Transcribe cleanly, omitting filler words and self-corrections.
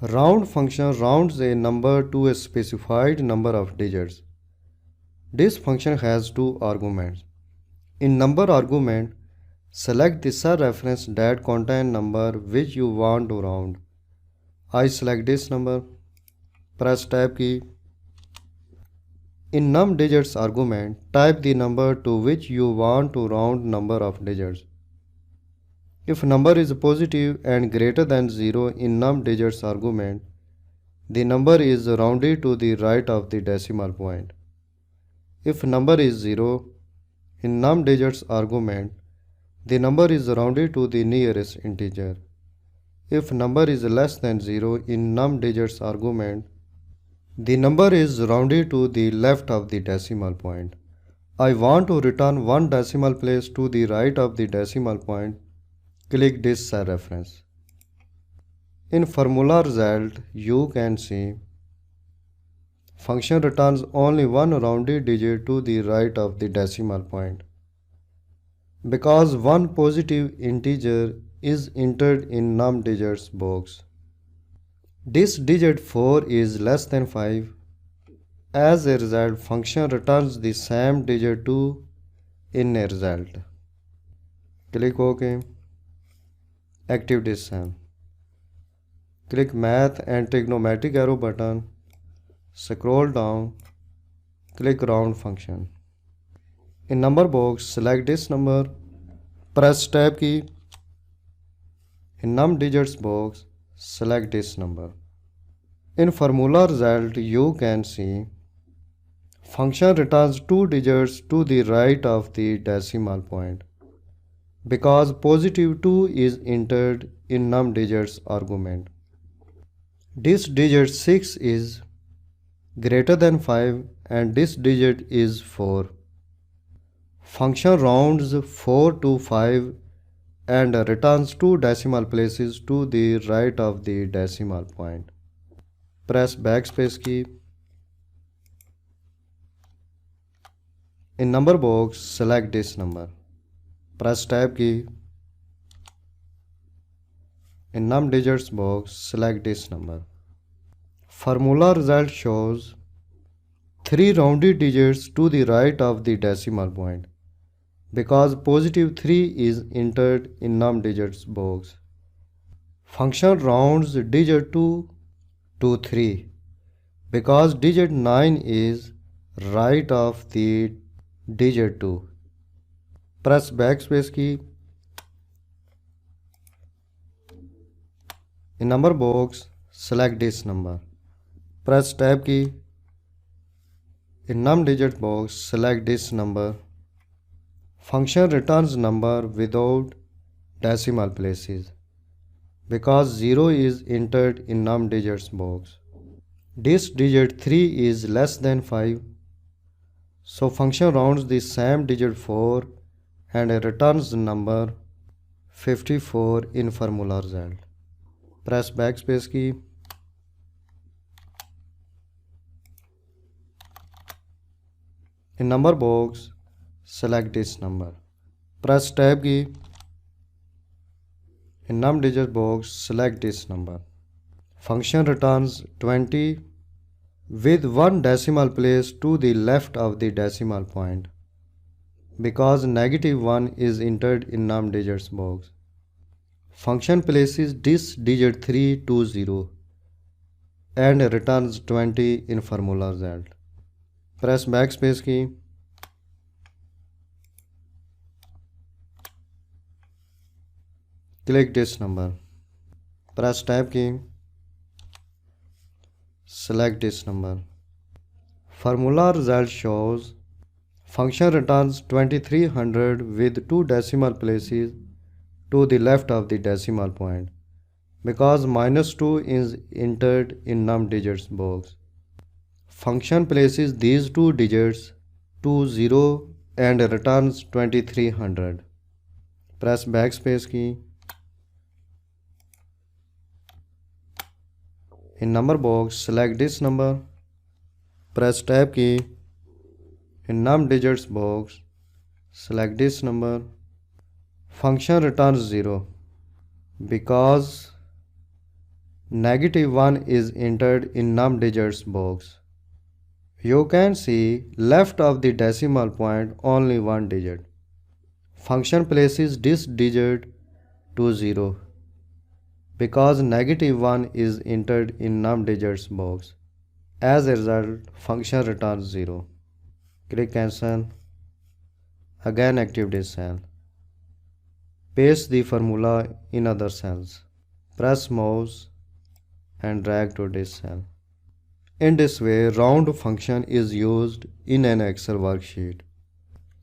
Round function rounds a number to a specified number of digits. This function has two arguments. In number argument, select the cell reference that contains number which you want to round. I select this number. Press tab key. In num digits argument, type the number to which you want to round number of digits. If number is positive and greater than 0 in num digits argument, the number is rounded to the right of the decimal point. If number is 0 in num digits argument, the number is rounded to the nearest integer. If number is less than 0 in num digits argument, the number is rounded to the left of the decimal point. I want to return one decimal place to the right of the decimal point. Click this cell reference. In formula result, you can see function returns only one rounded digit to the right of the decimal point. Because one positive integer is entered in num digits box. This digit 4 is less than 5. As a result, function returns the same digit 2 in a result. Click OK. Active this sum. Click Math and Trigonometric arrow button. Scroll down. Click Round function. In number box, select this number. Press tab key. In num digits box, select this number. In formula result, you can see function returns two digits to the right of the decimal point. Because positive 2 is entered in num digits argument. This digit 6 is greater than 5 and this digit is 4. Function rounds 4 to 5 and returns two decimal places to the right of the decimal point. Press backspace key. In number box, select this number. Press tab key. In num digits box, select this number. Formula result shows 3 rounded digits to the right of the decimal point. Because positive 3 is entered in num digits box. Function rounds digit 2 to 3. Because digit 9 is right of the digit 2. Press backspace key. In number box, select this number. Press tab key. In num digit box, select this number. Function returns number without decimal places. Because 0 is entered in num digits box. This digit 3 is less than 5. So function rounds the same digit 4 and returns number 54 in formula result. Press backspace key. In number box, select this number. Press tab key. In num digit box, select this number. Function returns 20 with one decimal place to the left of the decimal point. Because -1 is entered in num digits box. Function places this digit 3 to 0 and returns 20 in formula result. Press backspace key. Click this number. Press tab key. Select this number. Formula result shows function returns 2300 with two decimal places to the left of the decimal point. Because -2 is entered in num digits box. Function places these two digits to 0 and returns 2300. Press backspace key. In number box, select this number. Press tab key. In num digits box, select this number. Function returns 0 because -1 is entered in num digits box. You can see left of the decimal point only one digit. Function places this digit to 0 because -1 is entered in num digits box. As a result, function returns 0. Click cancel. Again active this cell. Paste the formula in other cells. Press mouse and drag to this cell. In this way, round function is used in an Excel worksheet.